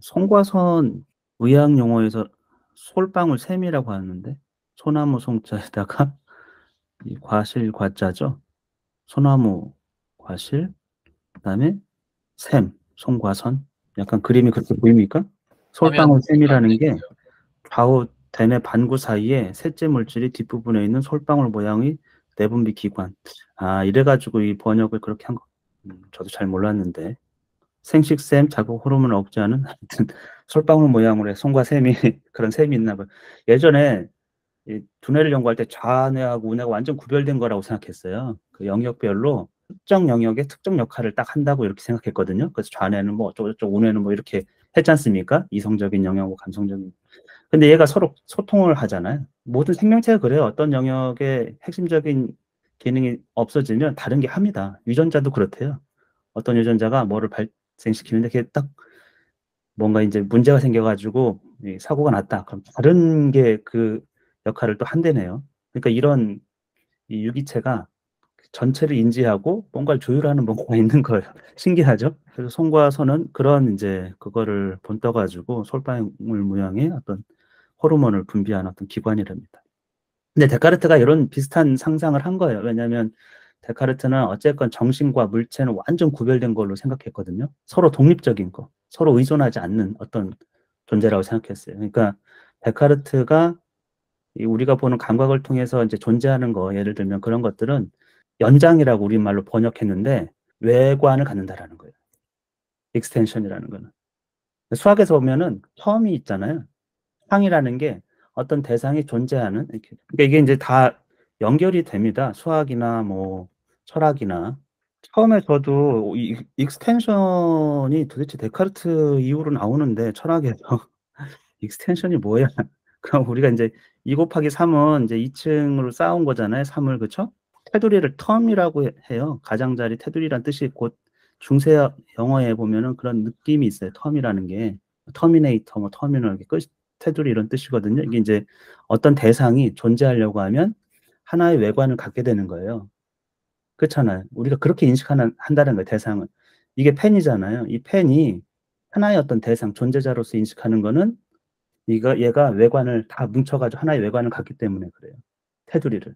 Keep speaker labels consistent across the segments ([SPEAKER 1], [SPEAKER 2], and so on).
[SPEAKER 1] 송과선 의학 용어에서 솔방울 샘이라고 하는데 소나무 송자에다가 이 과실 과자죠. 소나무 과실 그다음에 샘, 송과선 약간 그림이 그렇게 보입니까?
[SPEAKER 2] 화면
[SPEAKER 1] 솔방울
[SPEAKER 2] 안
[SPEAKER 1] 샘이라는 게
[SPEAKER 2] 되고요.
[SPEAKER 1] 좌우 대뇌 반구 사이에 셋째 물질이 뒷부분에 있는 솔방울 모양의 내분비 기관. 아, 이래가지고 이 번역을 그렇게 한 거. 저도 잘 몰랐는데. 생식샘, 자극 호르몬을 억제하는 하여튼 솔방울 모양으로 해 송과 샘이 그런 샘이 있나 봐요. 예전에 이 두뇌를 연구할 때 좌뇌하고 우뇌가 완전 구별된 거라고 생각했어요. 그 영역별로 특정 영역에 특정 역할을 딱 한다고 이렇게 생각했거든요. 그래서 좌뇌는 뭐 어쩌고저쩌고 우뇌는 뭐 이렇게 했지 않습니까? 이성적인 영역하고 감성적인. 근데 얘가 서로 소통을 하잖아요. 모든 생명체가 그래요. 어떤 영역에 핵심적인 기능이 없어지면 다른 게 합니다. 유전자도 그렇대요. 어떤 유전자가 뭐를 발생시키는데 그게 딱 뭔가 이제 문제가 생겨가지고 사고가 났다. 그럼 다른 게 그 역할을 또 한대네요. 그러니까 이런 이 유기체가 전체를 인지하고 뭔가를 조율하는 뭔가가 있는 거예요. 신기하죠? 그래서 손과 선은 그런 이제 그거를 본떠가지고 솔방울 모양의 어떤 호르몬을 분비하는 어떤 기관이랍니다. 근데 데카르트가 이런 비슷한 상상을 한 거예요. 왜냐하면 데카르트는 어쨌건 정신과 물체는 완전 구별된 걸로 생각했거든요. 서로 독립적인 거, 서로 의존하지 않는 어떤 존재라고 생각했어요. 그러니까 데카르트가 우리가 보는 감각을 통해서 이제 존재하는 거, 예를 들면 그런 것들은 연장이라고 우리말로 번역했는데 외관을 갖는다라는 거예요. 익스텐션이라는 거는. 수학에서 보면은 텀이 있잖아요. 상이라는 게 어떤 대상이 존재하는 이렇게. 그러니까 이게 이제 다 연결이 됩니다. 수학이나 뭐 철학이나. 처음에 저도 이 익스텐션이 도대체 데카르트 이후로 나오는데 철학에서 익스텐션이 뭐야? 그럼 우리가 이제 2 곱하기 3은 이제 2층으로 쌓은 거잖아요. 3을 그쵸? 테두리를 텀이라고 해요. 가장자리 테두리란 뜻이 곧 중세 영어에 보면은 그런 느낌이 있어요. 텀이라는 게 터미네이터, 뭐 터미널, 끝 테두리 이런 뜻이거든요. 이게 이제 어떤 대상이 존재하려고 하면 하나의 외관을 갖게 되는 거예요. 그렇잖아요. 우리가 그렇게 인식하는 한다는 거예요. 대상은 이게 펜이잖아요. 이 펜이 하나의 어떤 대상 존재자로서 인식하는 거는 이거 얘가 외관을 다 뭉쳐가지고 하나의 외관을 갖기 때문에 그래요. 테두리를.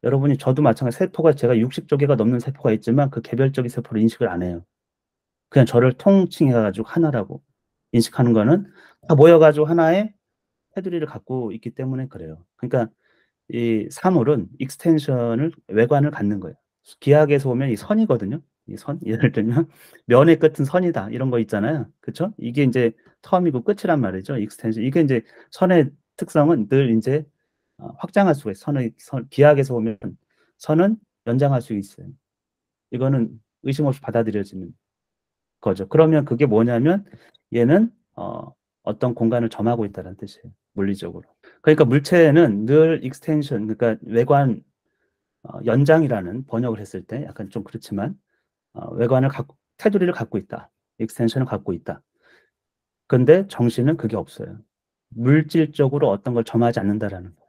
[SPEAKER 1] 여러분이 저도 마찬가지 세포가 제가 60조 개가 넘는 세포가 있지만 그 개별적인 세포를 인식을 안 해요. 그냥 저를 통칭해가지고 하나라고 인식하는 거는 다 모여가지고 하나의 테두리를 갖고 있기 때문에 그래요. 그러니까 이 사물은 익스텐션을 외관을 갖는 거예요. 기하학에서 보면 이 선이거든요. 이 선, 예를 들면 면의 끝은 선이다 이런 거 있잖아요. 그렇죠? 이게 이제 텀이고 끝이란 말이죠. 익스텐션. 이게 이제 선의 특성은 늘 이제 확장할 수가 있어요. 기하학에서 보면 선은 연장할 수 있어요. 이거는 의심 없이 받아들여지는 거죠. 그러면 그게 뭐냐면 얘는 어떤 공간을 점하고 있다는 뜻이에요. 물리적으로. 그러니까 물체는 늘 익스텐션, 그러니까 외관 연장이라는 번역을 했을 때 약간 좀 그렇지만 외관을 갖고 테두리를 갖고 있다. 익스텐션을 갖고 있다. 근데 정신은 그게 없어요. 물질적으로 어떤 걸 점하지 않는다라는 거예요.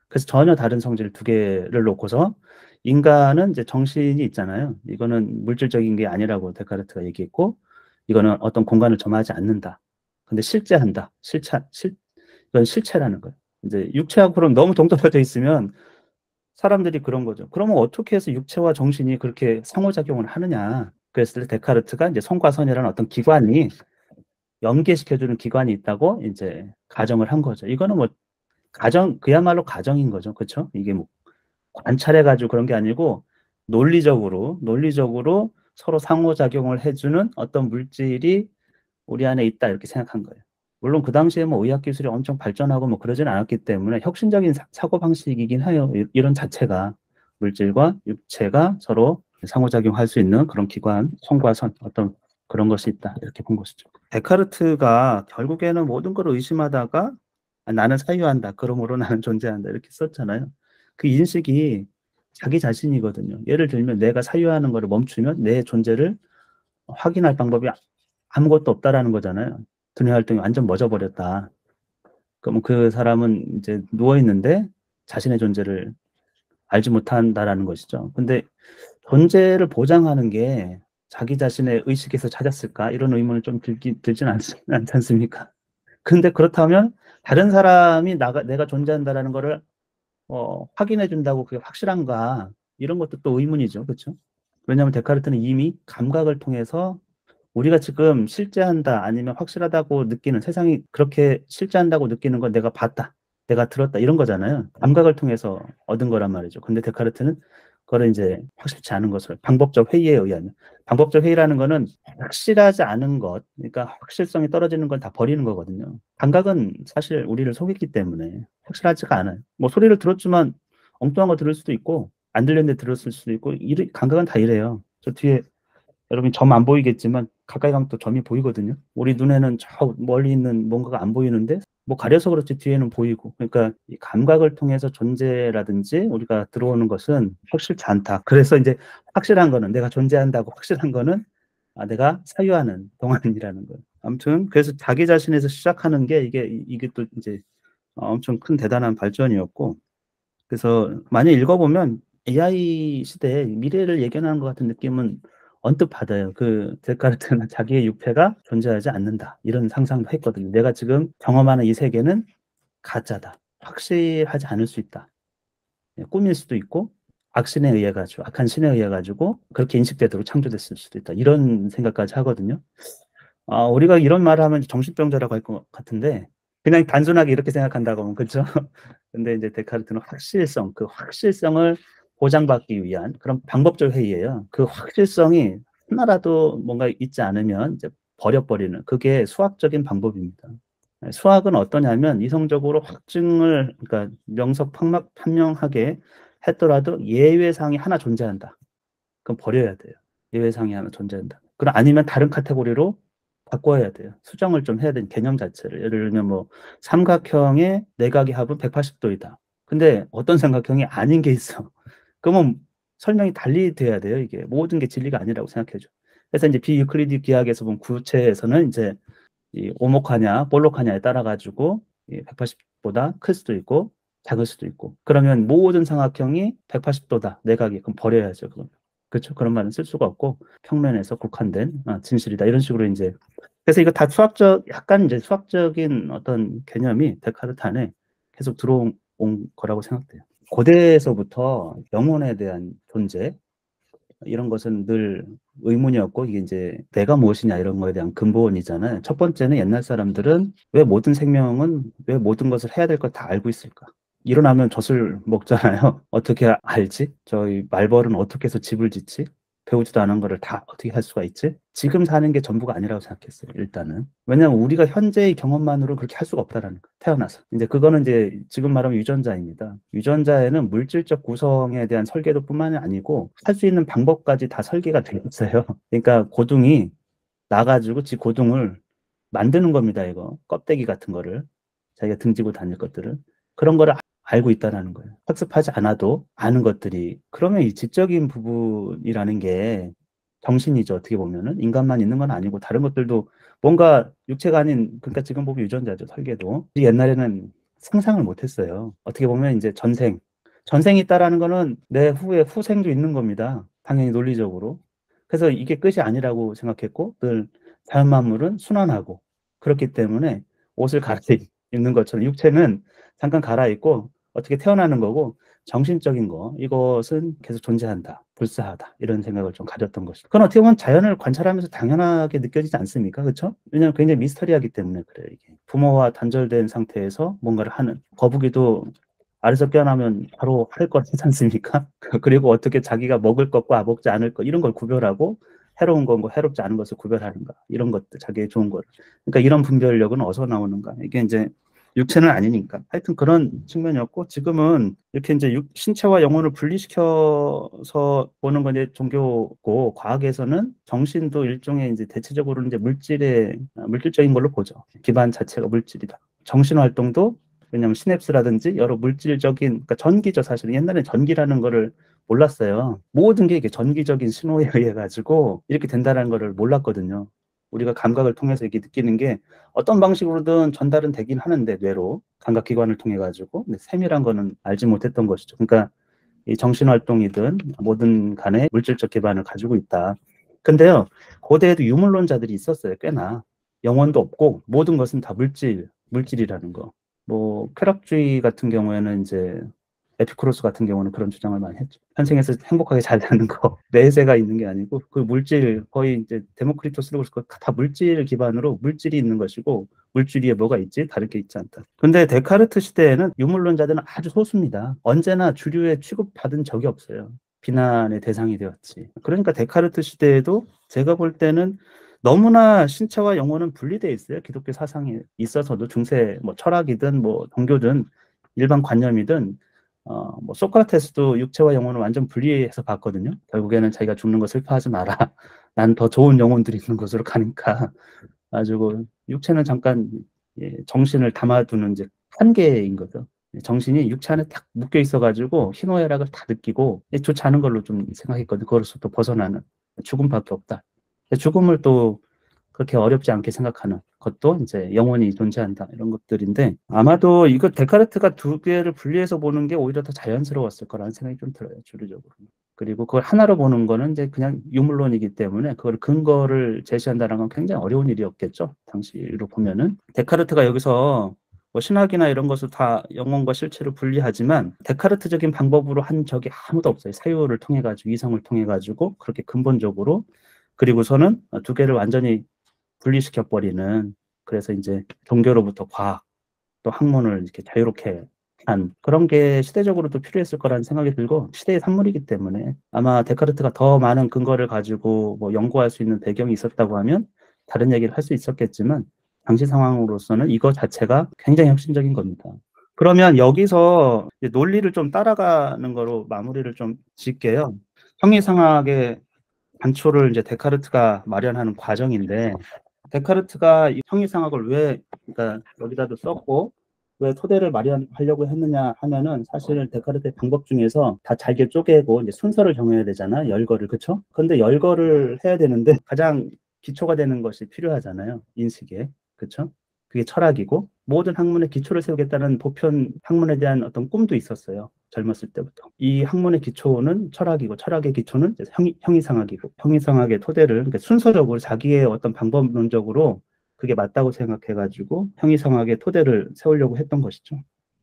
[SPEAKER 1] 그래서 전혀 다른 성질 두 개를 놓고서 인간은 이제 정신이 있잖아요. 이거는 물질적인 게 아니라고 데카르트가 얘기했고, 이거는 어떤 공간을 점하지 않는다. 근데 실제한다. 이건 실체라는 거예요. 이제 육체하고 그럼 너무 동떨어져 있으면 사람들이 그런 거죠. 그러면 어떻게 해서 육체와 정신이 그렇게 상호작용을 하느냐. 그랬을 때 데카르트가 이제 성과 선이라는 어떤 기관이 연계시켜주는 기관이 있다고 이제 가정을 한 거죠. 이거는 뭐 그야말로 가정인 거죠. 그렇죠? 이게 뭐 관찰해가지고 그런 게 아니고 논리적으로 서로 상호작용을 해주는 어떤 물질이 우리 안에 있다 이렇게 생각한 거예요. 물론 그 당시에 뭐 의학 기술이 엄청 발전하고 뭐 그러진 않았기 때문에 혁신적인 사고 방식이긴 해요. 이런 자체가 물질과 육체가 서로 상호작용할 수 있는 그런 기관, 성과 선 어떤 그런 것이 있다 이렇게 본 것이죠. 데카르트가 결국에는 모든 걸 의심하다가 나는 사유한다. 그러므로 나는 존재한다. 이렇게 썼잖아요. 그 인식이 자기 자신이거든요. 예를 들면 내가 사유하는 것을 멈추면 내 존재를 확인할 방법이 아무것도 없다라는 거잖아요. 두뇌 활동이 완전 멎어버렸다. 그럼 그 사람은 이제 누워 있는데 자신의 존재를 알지 못한다라는 것이죠. 근데 존재를 보장하는 게 자기 자신의 의식에서 찾았을까? 이런 의문을 좀 들진 않지 않습니까? 근데 그렇다면 다른 사람이 내가 존재한다라는 거를 확인해 준다고 그게 확실한가? 이런 것도 또 의문이죠. 그렇죠? 왜냐하면 데카르트는 이미 감각을 통해서 우리가 지금 실제한다 아니면 확실하다고 느끼는 세상이 그렇게 실제한다고 느끼는 건 내가 봤다, 내가 들었다 이런 거잖아요. 감각을 통해서 얻은 거란 말이죠. 근데 데카르트는 그거를 이제 확실치 않은 것을 방법적 회의에 의하면 방법적 회의라는 거는 확실하지 않은 것, 그러니까 확실성이 떨어지는 건 다 버리는 거거든요. 감각은 사실 우리를 속이기 때문에 확실하지가 않아요. 뭐 소리를 들었지만 엉뚱한 거 들을 수도 있고 안 들렸는데 들었을 수도 있고 감각은 다 이래요. 저 뒤에 여러분 점 안 보이겠지만 가까이 가면 또 점이 보이거든요. 우리 눈에는 저 멀리 있는 뭔가가 안 보이는데 뭐 가려서 그렇지 뒤에는 보이고. 그러니까 이 감각을 통해서 존재라든지 우리가 들어오는 것은 확실치 않다. 그래서 이제 확실한 거는 내가 존재한다고 확실한 거는 내가 사유하는 동안이라는 거예요. 아무튼 그래서 자기 자신에서 시작하는 게 이게 또 이제 엄청 큰 대단한 발전이었고, 그래서 많이 읽어보면 AI 시대에 미래를 예견하는 것 같은 느낌은 언뜻 받아요. 그 데카르트는 자기의 육체가 존재하지 않는다, 이런 상상도 했거든요. 내가 지금 경험하는 이 세계는 가짜다, 확실하지 않을 수 있다, 꿈일 수도 있고 악신에 의해 가지고 악한 신에 의해 가지고 그렇게 인식되도록 창조됐을 수도 있다, 이런 생각까지 하거든요. 우리가 이런 말을 하면 정신병자라고 할 것 같은데 그냥 단순하게 이렇게 생각한다고 하면 그렇죠. 근데 이제 데카르트는 확실성, 그 확실성을 보장받기 위한 그런 방법적 회의예요. 그 확실성이 하나라도 뭔가 있지 않으면 이제 버려버리는 그게 수학적인 방법입니다. 수학은 어떠냐면 이성적으로 확증을, 그러니까 판명하게 했더라도 예외상이 하나 존재한다. 그럼 버려야 돼요. 예외상이 하나 존재한다. 그럼 아니면 다른 카테고리로 바꿔야 돼요. 수정을 좀 해야 되는 개념 자체를. 예를 들면 뭐 삼각형의 내각의 합은 180도이다. 근데 어떤 삼각형이 아닌 게 있어. 그러면 설명이 달리 돼야 돼요. 이게 모든 게 진리가 아니라고 생각해줘. 그래서 이제 비유클리드 기하학에서 보면 구체에서는 이제 이 오목하냐 볼록하냐에 따라 가지고 180보다 클 수도 있고 작을 수도 있고, 그러면 모든 삼각형이 180도다 내각이, 그럼 버려야죠. 그건. 그렇죠. 그런 말은 쓸 수가 없고 평면에서 국한된 진실이다, 이런 식으로 이제. 그래서 이거 다 약간 이제 수학적인 어떤 개념이 데카르트 안에 계속 들어온 거라고 생각돼요. 고대에서부터 영혼에 대한 존재, 이런 것은 늘 의문이었고, 이게 이제 내가 무엇이냐 이런 거에 대한 근본이잖아요. 첫 번째는 옛날 사람들은 왜 모든 것을 해야 될 걸 다 알고 있을까? 일어나면 젖을 먹잖아요. 어떻게 알지? 저희 말벌은 어떻게 해서 집을 짓지? 배우지도 않은 거를 다 어떻게 할 수가 있지? 지금 사는 게 전부가 아니라고 생각했어요, 일단은. 왜냐하면 우리가 현재의 경험만으로 그렇게 할 수가 없다라는 거예요, 태어나서. 이제 그거는 이제 지금 말하면 유전자입니다. 유전자에는 물질적 구성에 대한 설계도뿐만이 아니고 할 수 있는 방법까지 다 설계가 되어 있어요. 그러니까 고둥이 나가지고 지 고둥을 만드는 겁니다, 이거. 껍데기 같은 거를. 자기가 등지고 다닐 것들을. 그런 거를 알고 있다는 거예요. 학습하지 않아도 아는 것들이. 그러면 이 지적인 부분이라는 게 정신이죠. 어떻게 보면은 인간만 있는 건 아니고 다른 것들도 뭔가 육체가 아닌, 그러니까 지금 보면 유전자죠. 설계도. 옛날에는 상상을 못했어요. 어떻게 보면 이제 전생이 있다라는 거는 내 후에 후생도 있는 겁니다. 당연히 논리적으로. 그래서 이게 끝이 아니라고 생각했고, 늘 자연 만물은 순환하고 그렇기 때문에 옷을 갈아입는 것처럼 육체는 잠깐 갈아입고 어떻게 태어나는 거고, 정신적인 거, 이것은 계속 존재한다, 불사하다, 이런 생각을 좀 가졌던 것이죠. 그건 어떻게 보면 자연을 관찰하면서 당연하게 느껴지지 않습니까? 그렇죠? 왜냐하면 굉장히 미스터리하기 때문에 그래요. 이게 부모와 단절된 상태에서 뭔가를 하는, 거북이도 알에서 깨어나면 바로 할 걸 하지 않습니까? 그리고 어떻게 자기가 먹을 것과 먹지 않을 것, 이런 걸 구별하고 해로운 것과 해롭지 않은 것을 구별하는가, 이런 것들, 자기의 좋은 것. 그러니까 이런 분별력은 어디서 나오는가? 이게 이제 육체는 아니니까. 하여튼 그런 측면이었고, 지금은 이렇게 이제 신체와 영혼을 분리시켜서 보는 건 이제 종교고, 과학에서는 정신도 일종의 이제 대체적으로는 이제 물질적인 걸로 보죠. 기반 자체가 물질이다. 정신 활동도, 왜냐하면 시냅스라든지 여러 물질적인, 그러니까 전기죠. 사실은 옛날에 전기라는 거를 몰랐어요. 모든 게 이게 전기적인 신호에 의해 가지고 이렇게 된다는 거를 몰랐거든요. 우리가 감각을 통해서 이렇게 느끼는 게 어떤 방식으로든 전달은 되긴 하는데, 뇌로 감각기관을 통해 가지고. 근데 세밀한 거는 알지 못했던 것이죠. 그러니까 이 정신활동이든 뭐든 간에 물질적 기반을 가지고 있다. 근데요, 고대에도 유물론자들이 있었어요. 꽤나. 영혼도 없고 모든 것은 다 물질이라는 거. 뭐 쾌락주의 같은 경우에는 이제 에피쿠로스 같은 경우는 그런 주장을 많이 했죠. 현생에서 행복하게 잘 사는 거, 내세가 있는 게 아니고 그 물질, 거의 이제 데모크리토스도 그렇고 다 물질 기반으로 물질이 있는 것이고 물질 위에 뭐가 있지? 다를 게 있지 않다. 근데 데카르트 시대에는 유물론자들은 아주 소수입니다. 언제나 주류에 취급받은 적이 없어요. 비난의 대상이 되었지. 그러니까 데카르트 시대에도 제가 볼 때는 너무나 신체와 영혼은 분리되어 있어요. 기독교 사상에 있어서도 중세 뭐 철학이든 뭐 종교든 일반 관념이든 뭐 소크라테스도 육체와 영혼을 완전 분리해서 봤거든요. 결국에는 자기가 죽는 거 슬퍼하지 마라. 난 더 좋은 영혼들이 있는 곳으로 가니까. 가지고 육체는 잠깐 정신을 담아두는 이제 한계인 거죠. 정신이 육체 안에 딱 묶여 있어가지고 희노애락을 다 느끼고 좋지 않은 걸로 좀 생각했거든요. 그걸로서 또 벗어나는 죽음밖에 없다. 죽음을 또 그렇게 어렵지 않게 생각하는 것도 이제 영혼이 존재한다 이런 것들인데 아마도 이거 데카르트가 두 개를 분리해서 보는 게 오히려 더 자연스러웠을 거라는 생각이 좀 들어요. 주류적으로. 그리고 그걸 하나로 보는 거는 이제 그냥 유물론이기 때문에 그걸 근거를 제시한다는 건 굉장히 어려운 일이었겠죠. 당시로 보면은. 데카르트가 여기서 뭐 신학이나 이런 것을 다 영혼과 실체를 분리하지만 데카르트적인 방법으로 한 적이 아무도 없어요. 사유를 통해 가지고 이성을 통해 가지고 그렇게 근본적으로 그리고서는 두 개를 완전히 분리시켜 버리는 그래서 이제 종교로부터 과학 또 학문을 이렇게 자유롭게 한 그런 게 시대적으로도 필요했을 거라는 생각이 들고 시대의 산물이기 때문에 아마 데카르트가 더 많은 근거를 가지고 뭐 연구할 수 있는 배경이 있었다고 하면 다른 얘기를 할 수 있었겠지만 당시 상황으로서는 이거 자체가 굉장히 혁신적인 겁니다. 그러면 여기서 이제 논리를 좀 따라가는 거로 마무리를 좀 짓게요. 형이상학의 단초를 이제 데카르트가 마련하는 과정인데 데카르트가 이 형이상학을 왜 그러니까 여기다도 썼고 왜 토대를 마련하려고 했느냐 하면은 사실 데카르트의 방법 중에서 다 잘게 쪼개고 이제 순서를 정해야 되잖아 열거를 그쵸? 근데 열거를 해야 되는데 가장 기초가 되는 것이 필요하잖아요 인식에 그쵸? 그게 철학이고 모든 학문의 기초를 세우겠다는 보편 학문에 대한 어떤 꿈도 있었어요. 젊었을 때부터. 이 학문의 기초는 철학이고 철학의 기초는 형이상학이고 형이상학의 토대를 그러니까 순서적으로 자기의 어떤 방법론적으로 그게 맞다고 생각해가지고 형이상학의 토대를 세우려고 했던 것이죠.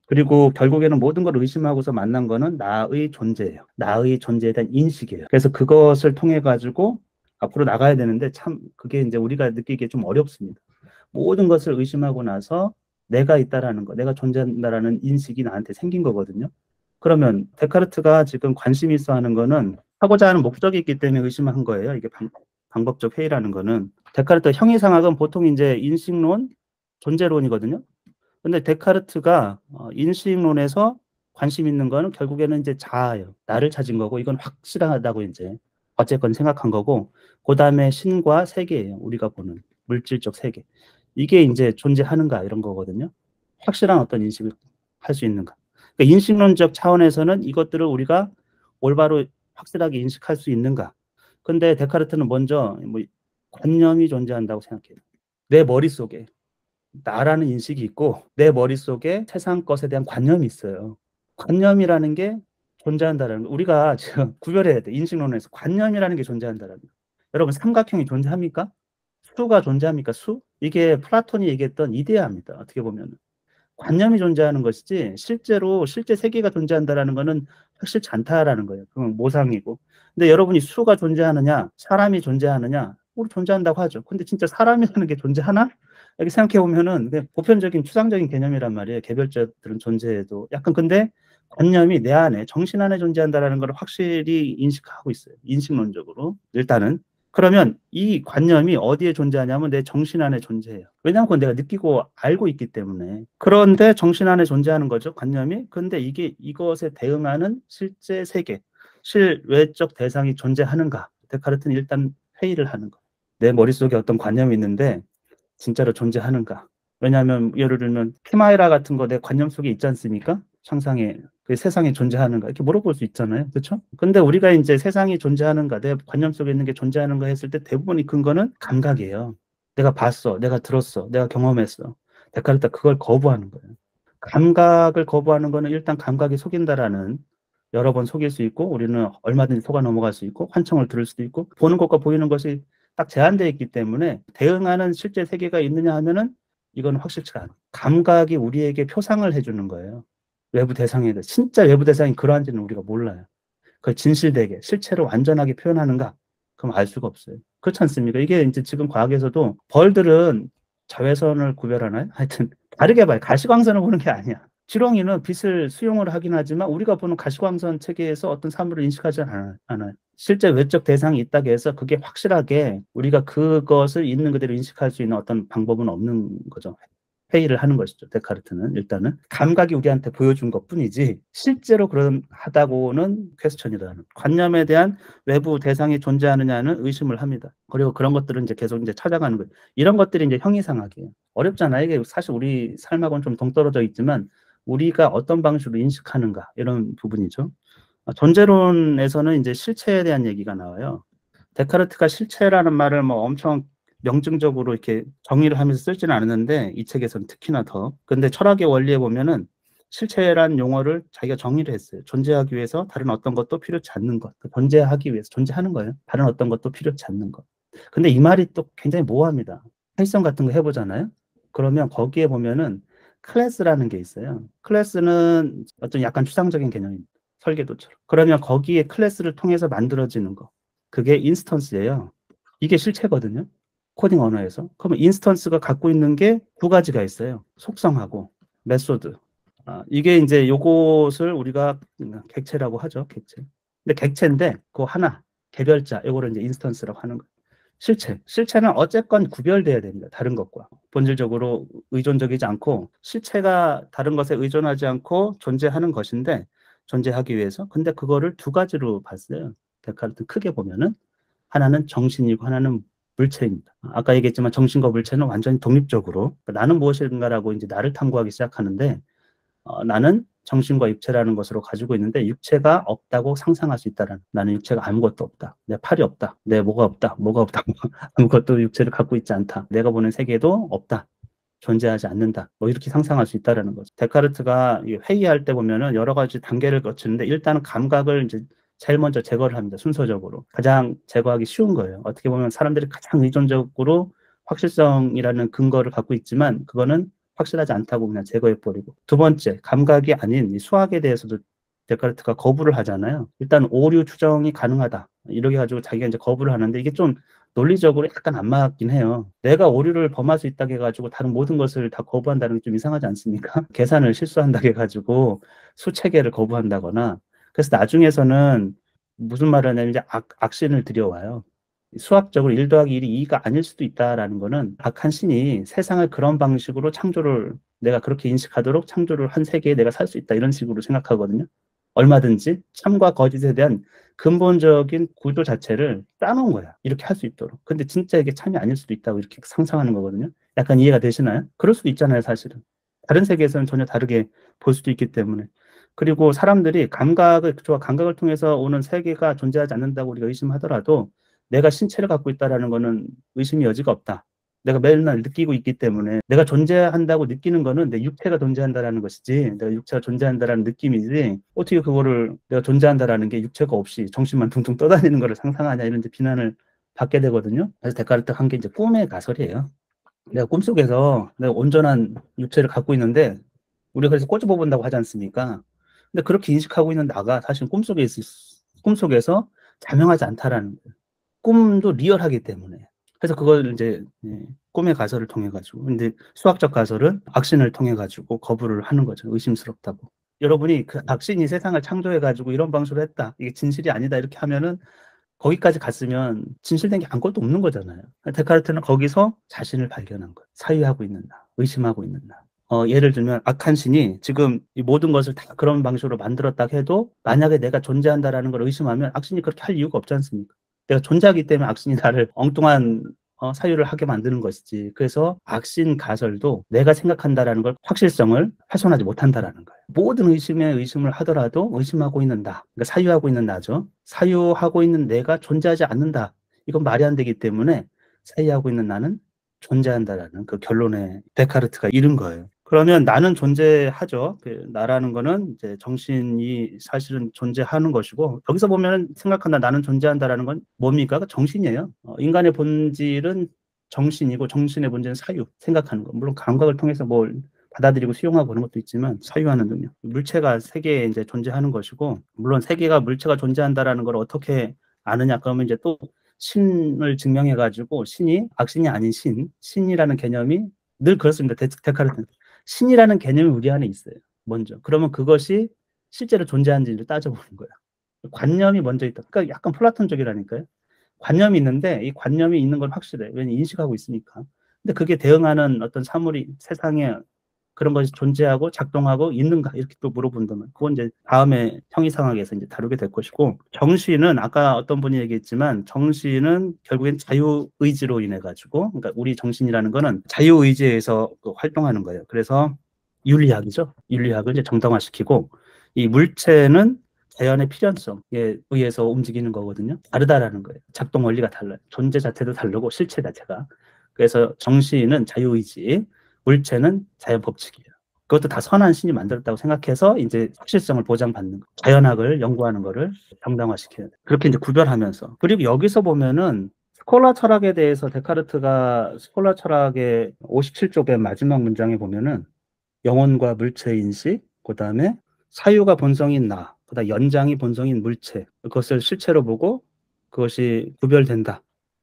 [SPEAKER 1] 그리고 결국에는 모든 걸 의심하고서 만난 거는 나의 존재예요. 나의 존재에 대한 인식이에요. 그래서 그것을 통해 가지고 앞으로 나가야 되는데 참 그게 이제 우리가 느끼기에 좀 어렵습니다. 모든 것을 의심하고 나서 내가 있다라는 거, 내가 존재한다라는 인식이 나한테 생긴 거거든요. 그러면 데카르트가 지금 관심 있어 하는 거는 하고자 하는 목적이 있기 때문에 의심한 거예요. 이게 방법적 회의라는 거는. 데카르트 형이상학은 보통 이제 인식론, 존재론이거든요. 근데 데카르트가 인식론에서 관심 있는 거는 결국에는 이제 자아예요. 나를 찾은 거고 이건 확실하다고 이제 어쨌건 생각한 거고 그다음에 신과 세계예요. 우리가 보는 물질적 세계. 이게 이제 존재하는가 이런 거거든요. 확실한 어떤 인식을 할 수 있는가. 그러니까 인식론적 차원에서는 이것들을 우리가 올바로 확실하게 인식할 수 있는가. 근데 데카르트는 먼저 뭐 관념이 존재한다고 생각해요. 내 머릿속에 나라는 인식이 있고 내 머릿속에 세상 것에 대한 관념이 있어요. 관념이라는 게 존재한다라는 거. 우리가 지금 구별해야 돼. 인식론에서 관념이라는 게 존재한다라는 거. 여러분 삼각형이 존재합니까? 수가 존재합니까? 수? 이게 플라톤이 얘기했던 이데아입니다. 어떻게 보면 관념이 존재하는 것이지 실제로 실제 세계가 존재한다라는 거는 확실치 않다라는 거예요. 그건 모상이고. 근데 여러분이 수가 존재하느냐, 사람이 존재하느냐, 우리 존재한다고 하죠. 근데 진짜 사람이라는 게 존재하나? 이렇게 생각해 보면은 보편적인 추상적인 개념이란 말이에요. 개별자들은 존재해도 약간 근데 관념이 내 안에 정신 안에 존재한다라는 걸 확실히 인식하고 있어요. 인식론적으로 일단은. 그러면 이 관념이 어디에 존재하냐면 내 정신 안에 존재해요. 왜냐하면 그건 내가 느끼고 알고 있기 때문에. 그런데 정신 안에 존재하는 거죠, 관념이. 근데 이게 이것에 대응하는 실제 세계, 실외적 대상이 존재하는가? 데카르트는 일단 회의를 하는 거예요. 내 머릿속에 어떤 관념이 있는데 진짜로 존재하는가? 왜냐하면 예를 들면 키마이라 같은 거 내 관념 속에 있지 않습니까? 상상에 그 세상에 존재하는가 이렇게 물어볼 수 있잖아요, 그렇죠? 근데 우리가 이제 세상이 존재하는가, 내 관념 속에 있는 게 존재하는가 했을 때 대부분의 근거는 감각이에요. 내가 봤어, 내가 들었어, 내가 경험했어. 데카르트가 그걸 거부하는 거예요. 감각을 거부하는 거는 일단 감각이 속인다라는 여러 번 속일 수 있고 우리는 얼마든지 속아 넘어갈 수 있고 환청을 들을 수도 있고 보는 것과 보이는 것이 딱 제한되어 있기 때문에 대응하는 실제 세계가 있느냐 하면은 이건 확실치가 않아요. 감각이 우리에게 표상을 해주는 거예요. 외부 대상에 대해. 진짜 외부 대상이 그러한지는 우리가 몰라요. 그걸 진실되게 실체로 완전하게 표현하는가? 그럼 알 수가 없어요. 그렇지 않습니까? 이게 이제 지금 과학에서도 벌들은 자외선을 구별하나요? 하여튼 다르게 봐요. 가시광선을 보는 게 아니야. 지렁이는 빛을 수용을 하긴 하지만 우리가 보는 가시광선 체계에서 어떤 사물을 인식하지 않아요. 실제 외적 대상이 있다고 해서 그게 확실하게 우리가 그것을 있는 그대로 인식할 수 있는 어떤 방법은 없는 거죠. 회의를 하는 것이죠. 데카르트는 일단은 감각이 우리한테 보여준 것뿐이지 실제로 그런 하다고는 퀘스천이라는 관념에 대한 외부 대상이 존재하느냐는 의심을 합니다. 그리고 그런 것들은 이제 계속 이제 찾아가는 거예요. 이런 것들이 이제 형이상학이에요. 어렵잖아요. 이게 사실 우리 삶하고는 좀 동떨어져 있지만 우리가 어떤 방식으로 인식하는가 이런 부분이죠. 존재론에서는 이제 실체에 대한 얘기가 나와요. 데카르트가 실체라는 말을 뭐 엄청 명증적으로 이렇게 정의를 하면서 쓰지는 않았는데 이 책에서는 특히나 더. 근데 철학의 원리에 보면은 실체란 용어를 자기가 정의를 했어요. 존재하기 위해서 다른 어떤 것도 필요치 않는 것. 존재하기 위해서 존재하는 거예요. 다른 어떤 것도 필요치 않는 것. 근데 이 말이 또 굉장히 모호합니다. 회의성 같은 거 해보잖아요. 그러면 거기에 보면은 클래스라는 게 있어요. 클래스는 어떤 약간 추상적인 개념입니다. 설계도처럼. 그러면 거기에 클래스를 통해서 만들어지는 거. 그게 인스턴스예요. 이게 실체거든요. 코딩 언어에서. 그러면 인스턴스가 갖고 있는 게 두 가지가 있어요. 속성하고 메소드. 이게 이제 요것을 우리가 객체라고 하죠. 객체. 근데 객체인데 그 하나 개별자 이거를 이제 인스턴스라고 하는 거예요. 실체는 어쨌건 구별돼야 됩니다. 다른 것과 본질적으로 의존적이지 않고 실체가 다른 것에 의존하지 않고 존재하는 것인데 존재하기 위해서. 근데 그거를 두 가지로 봤어요. 데카르트 크게 보면은 하나는 정신이고 하나는 물체입니다. 아까 얘기했지만 정신과 물체는 완전히 독립적으로 나는 무엇인가라고 이제 나를 탐구하기 시작하는데 나는 정신과 육체라는 것으로 가지고 있는데 육체가 없다고 상상할 수 있다라는 나는 육체가 아무것도 없다. 내 팔이 없다. 내 뭐가 없다. 뭐가 없다. 아무것도 육체를 갖고 있지 않다. 내가 보는 세계도 없다. 존재하지 않는다. 뭐 이렇게 상상할 수 있다라는 거죠. 데카르트가 회의할 때 보면은 여러 가지 단계를 거치는데 일단은 감각을 이제 제일 먼저 제거를 합니다. 순서적으로. 가장 제거하기 쉬운 거예요. 어떻게 보면 사람들이 가장 의존적으로 확실성이라는 근거를 갖고 있지만 그거는 확실하지 않다고 그냥 제거해버리고. 두 번째, 감각이 아닌 이 수학에 대해서도 데카르트가 거부를 하잖아요. 일단 오류 추정이 가능하다. 이렇게 가지고 자기가 이제 거부를 하는데 이게 좀 논리적으로 약간 안 맞긴 해요. 내가 오류를 범할 수 있다고 해가지고 다른 모든 것을 다 거부한다는 게 좀 이상하지 않습니까? 계산을 실수한다고 해가지고 수체계를 거부한다거나. 그래서 나중에서는 무슨 말을 하냐면 이제 악신을 들여와요. 수학적으로 1 더하기 1이 2가 아닐 수도 있다라는 거는 악한 신이 세상을 그런 방식으로 창조를 내가 그렇게 인식하도록 창조를 한 세계에 내가 살 수 있다 이런 식으로 생각하거든요. 얼마든지 참과 거짓에 대한 근본적인 구조 자체를 짜놓은 거야. 이렇게 할 수 있도록. 근데 진짜 이게 참이 아닐 수도 있다고 이렇게 상상하는 거거든요. 약간 이해가 되시나요? 그럴 수도 있잖아요, 사실은. 다른 세계에서는 전혀 다르게 볼 수도 있기 때문에. 그리고 사람들이 감각을 통해서 오는 세계가 존재하지 않는다고 우리가 의심하더라도 내가 신체를 갖고 있다라는 거는 의심의 여지가 없다. 내가 매일날 느끼고 있기 때문에 내가 존재한다고 느끼는 거는 내 육체가 존재한다라는 것이지 내가 육체가 존재한다라는 느낌이지 어떻게 그거를 내가 존재한다라는 게 육체가 없이 정신만 둥둥 떠다니는 거를 상상하냐 이런 비난을 받게 되거든요. 그래서 데카르트 한 게 이제 꿈의 가설이에요. 내가 꿈속에서 내가 온전한 육체를 갖고 있는데 우리가 그래서 꼬집어 본다고 하지 않습니까? 근데 그렇게 인식하고 있는 나가 사실 꿈속에서 자명하지 않다라는 거예요. 꿈도 리얼하기 때문에. 그래서 그걸 이제 꿈의 가설을 통해 가지고 근데 수학적 가설은 악신을 통해 가지고 거부를 하는 거죠. 의심스럽다고. 여러분이 그 악신이 세상을 창조해 가지고 이런 방식으로 했다. 이게 진실이 아니다. 이렇게 하면은 거기까지 갔으면 진실된 게 아무것도 없는 거잖아요. 데카르트는 거기서 자신을 발견한 거예요. 사유하고 있는 나, 의심하고 있는 나. 예를 들면 악한 신이 지금 이 모든 것을 다 그런 방식으로 만들었다 해도 만약에 내가 존재한다라는 걸 의심하면 악신이 그렇게 할 이유가 없지 않습니까? 내가 존재하기 때문에 악신이 나를 엉뚱한 사유를 하게 만드는 것이지. 그래서 악신 가설도 내가 생각한다라는 걸 확실성을 훼손하지 못한다라는 거예요. 모든 의심에 의심을 하더라도 의심하고 있는 나, 그러니까 사유하고 있는 나죠. 사유하고 있는 내가 존재하지 않는다. 이건 말이 안 되기 때문에 사유하고 있는 나는 존재한다라는 그 결론에 데카르트가 이른 거예요. 그러면 나는 존재하죠. 그 나라는 거는 이제 정신이 사실은 존재하는 것이고, 여기서 보면 생각한다, 나는 존재한다라는 건 뭡니까? 그 정신이에요. 인간의 본질은 정신이고, 정신의 본질은 사유, 생각하는 거. 물론 감각을 통해서 뭘 받아들이고 수용하고 그런 것도 있지만, 사유하는 능력. 물체가 세계에 이제 존재하는 것이고, 물론 세계가 물체가 존재한다라는 걸 어떻게 아느냐? 그러면 이제 또 신을 증명해가지고, 신이 악신이 아닌 신이라는 개념이 늘 그렇습니다. 데카르트. 신이라는 개념이 우리 안에 있어요. 먼저. 그러면 그것이 실제로 존재하는지를 따져보는 거예요. 관념이 먼저 있다. 그러니까 약간 플라톤적이라니까요. 관념이 있는데 이 관념이 있는 건 확실해. 왜냐면 인식하고 있으니까. 근데 그게 대응하는 어떤 사물이 세상에 그런 것이 존재하고 작동하고 있는가 이렇게 또 물어본다면 그건 이제 다음에 형이상학에서 이제 다루게 될 것이고, 정신은 아까 어떤 분이 얘기했지만 정신은 결국엔 자유의지로 인해 가지고, 그러니까 우리 정신이라는 거는 자유의지에서 활동하는 거예요. 그래서 윤리학이죠. 윤리학을 이제 정당화시키고, 이 물체는 자연의 필연성에 의해서 움직이는 거거든요. 다르다라는 거예요. 작동 원리가 달라요. 존재 자체도 다르고 실체 자체가. 그래서 정신은 자유의지, 물체는 자연 법칙이에요. 그것도 다 선한 신이 만들었다고 생각해서 이제 확실성을 보장받는 거. 자연학을 연구하는 거를 정당화시켜야 돼. 그렇게 이제 구별하면서. 그리고 여기서 보면은 스콜라 철학에 대해서 데카르트가 스콜라 철학의 57조 맨 마지막 문장에 보면은 영혼과 물체 인식, 그다음에 사유가 본성인 나, 그다음 연장이 본성인 물체, 그것을 실체로 보고 그것이 구별된다.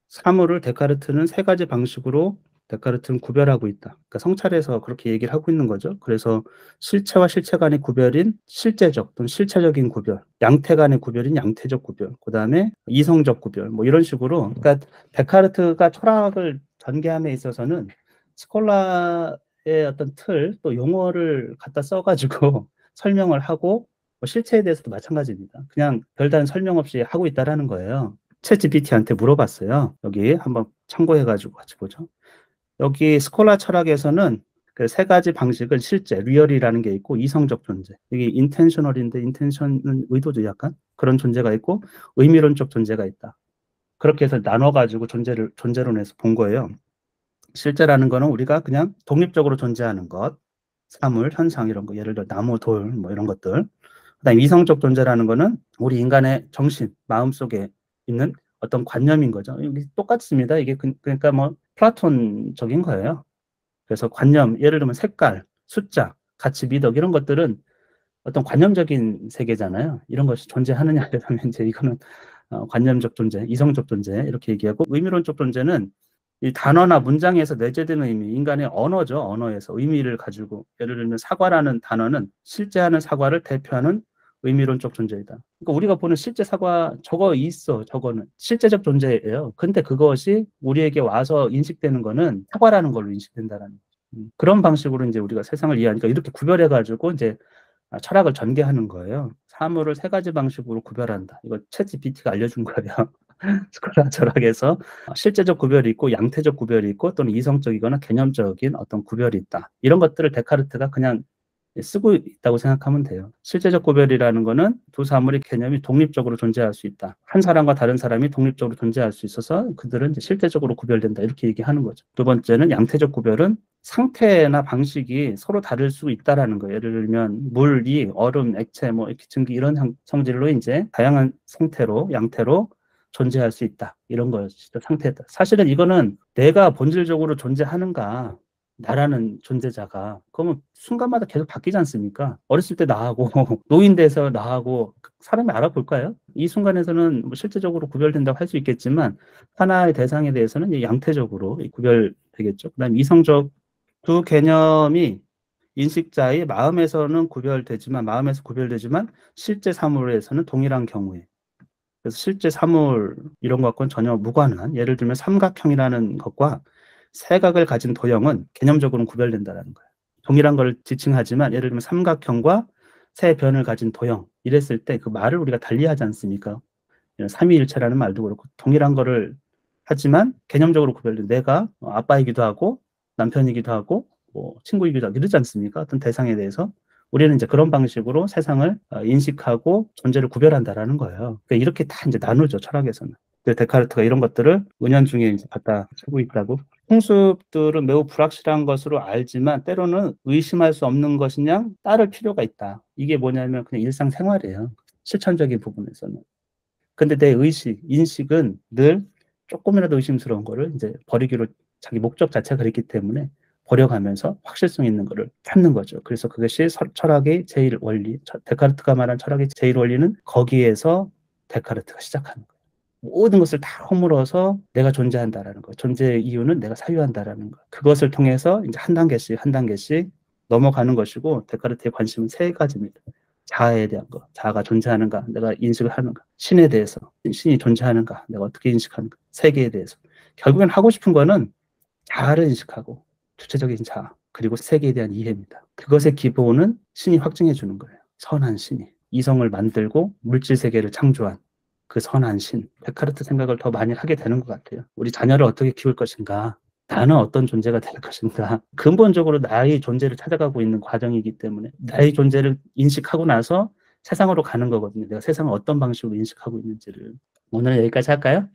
[SPEAKER 1] 사물을 데카르트는 세 가지 방식으로 데카르트는 구별하고 있다. 그러니까 성찰에서 그렇게 얘기를 하고 있는 거죠. 그래서 실체와 실체 간의 구별인 실제적 또는 실체적인 구별, 양태 간의 구별인 양태적 구별, 그다음에 이성적 구별, 뭐 이런 식으로. 그러니까 데카르트가 철학을 전개함에 있어서는 스콜라의 어떤 틀, 또 용어를 갖다 써가지고 설명을 하고, 뭐 실체에 대해서도 마찬가지입니다. 그냥 별다른 설명 없이 하고 있다라는 거예요. 챗GPT한테 물어봤어요. 여기 한번 참고해가지고 같이 보죠. 여기 스콜라 철학에서는 그 세 가지 방식은 실제, 리얼이라는 게 있고, 이성적 존재. 이게 인텐셔널인데, 인텐션은 의도죠, 약간. 그런 존재가 있고, 의미론적 존재가 있다. 그렇게 해서 나눠가지고 존재론에서 본 거예요. 실제라는 거는 우리가 그냥 독립적으로 존재하는 것, 사물, 현상 이런 거, 예를 들어 나무, 돌, 뭐 이런 것들. 그다음에 이성적 존재라는 거는 우리 인간의 정신, 마음 속에 있는 어떤 관념인 거죠. 이게 똑같습니다. 이게 그러니까 뭐 플라톤적인 거예요. 그래서 관념, 예를 들면 색깔, 숫자, 가치, 미덕 이런 것들은 어떤 관념적인 세계잖아요. 이런 것이 존재하느냐에 하면 이제 이거는 관념적 존재, 이성적 존재 이렇게 얘기하고, 의미론적 존재는 이 단어나 문장에서 내재되는 의미, 인간의 언어죠. 언어에서 의미를 가지고, 예를 들면 사과라는 단어는 실제하는 사과를 대표하는 의미론적 존재이다. 그러니까 우리가 보는 실제 사과, 저거 있어, 저거는 실제적 존재예요. 근데 그것이 우리에게 와서 인식되는 거는 사과라는 걸로 인식된다라는 거죠. 그런 방식으로 이제 우리가 세상을 이해하니까 이렇게 구별해가지고 이제 철학을 전개하는 거예요. 사물을 세 가지 방식으로 구별한다. 이거 챗GPT가 알려준 거예요. 스콜라 철학에서 실제적 구별이 있고, 양태적 구별이 있고, 또는 이성적이거나 개념적인 어떤 구별이 있다. 이런 것들을 데카르트가 그냥 쓰고 있다고 생각하면 돼요. 실제적 구별이라는 거는 두 사물의 개념이 독립적으로 존재할 수 있다. 한 사람과 다른 사람이 독립적으로 존재할 수 있어서 그들은 이제 실제적으로 구별된다. 이렇게 얘기하는 거죠. 두 번째는 양태적 구별은 상태나 방식이 서로 다를 수 있다라는 거예요. 예를 들면 물이 얼음, 액체, 뭐 이렇게 증기 이런 성질로 이제 다양한 상태로, 양태로 존재할 수 있다. 이런 것이죠. 상태다. 사실은 이거는 내가 본질적으로 존재하는가, 나라는 존재자가, 그러면 순간마다 계속 바뀌지 않습니까? 어렸을 때 나하고 노인 돼서 나하고 사람이 알아볼까요? 이 순간에서는 뭐 실제적으로 구별된다고 할 수 있겠지만 하나의 대상에 대해서는 양태적으로 구별되겠죠. 그다음 이성적, 두 개념이 인식자의 마음에서 구별되지만 실제 사물에서는 동일한 경우에, 그래서 실제 사물 이런 것과는 전혀 무관한, 예를 들면 삼각형이라는 것과 세각을 가진 도형은 개념적으로는 구별된다는 거예요. 동일한 걸 지칭하지만 예를 들면 삼각형과 세 변을 가진 도형 이랬을 때 그 말을 우리가 달리하지 않습니까? 삼위일체라는 말도 그렇고 동일한 거를 하지만 개념적으로 구별된, 내가 아빠이기도 하고 남편이기도 하고 뭐 친구이기도 하고 이러지 않습니까? 어떤 대상에 대해서 우리는 이제 그런 방식으로 세상을 인식하고 존재를 구별한다라는 거예요. 그러니까 이렇게 다 이제 나누죠, 철학에서는. 데카르트가 이런 것들을 은연중에 이제 갖다 쓰고 있다고 풍습들은 매우 불확실한 것으로 알지만 때로는 의심할 수 없는 것이냐 따를 필요가 있다. 이게 뭐냐면 그냥 일상생활이에요. 실천적인 부분에서는. 근데 내 의식, 인식은 늘 조금이라도 의심스러운 거를 이제 버리기로 자기 목적 자체가 그랬기 때문에 버려가면서 확실성 있는 거를 찾는 거죠. 그래서 그것이 철학의 제일 원리, 데카르트가 말한 철학의 제일 원리는 거기에서 데카르트가 시작하는 거예요. 모든 것을 다 허물어서 내가 존재한다라는 거, 존재의 이유는 내가 사유한다라는 거. 그것을 통해서 이제 한 단계씩 한 단계씩 넘어가는 것이고, 데카르트의 관심은 세 가지입니다. 자아에 대한 거, 자아가 존재하는가, 내가 인식을 하는가, 신에 대해서, 신이 존재하는가, 내가 어떻게 인식하는가, 세계에 대해서. 결국엔 하고 싶은 거는 자아를 인식하고, 주체적인 자아, 그리고 세계에 대한 이해입니다. 그것의 기본은 신이 확증해 주는 거예요. 선한 신이. 이성을 만들고 물질 세계를 창조한 그 선한 신. 데카르트 생각을 더 많이 하게 되는 것 같아요. 우리 자녀를 어떻게 키울 것인가, 나는 어떤 존재가 될 것인가. 근본적으로 나의 존재를 찾아가고 있는 과정이기 때문에 나의 존재를 인식하고 나서 세상으로 가는 거거든요. 내가 세상을 어떤 방식으로 인식하고 있는지를. 오늘은 여기까지 할까요?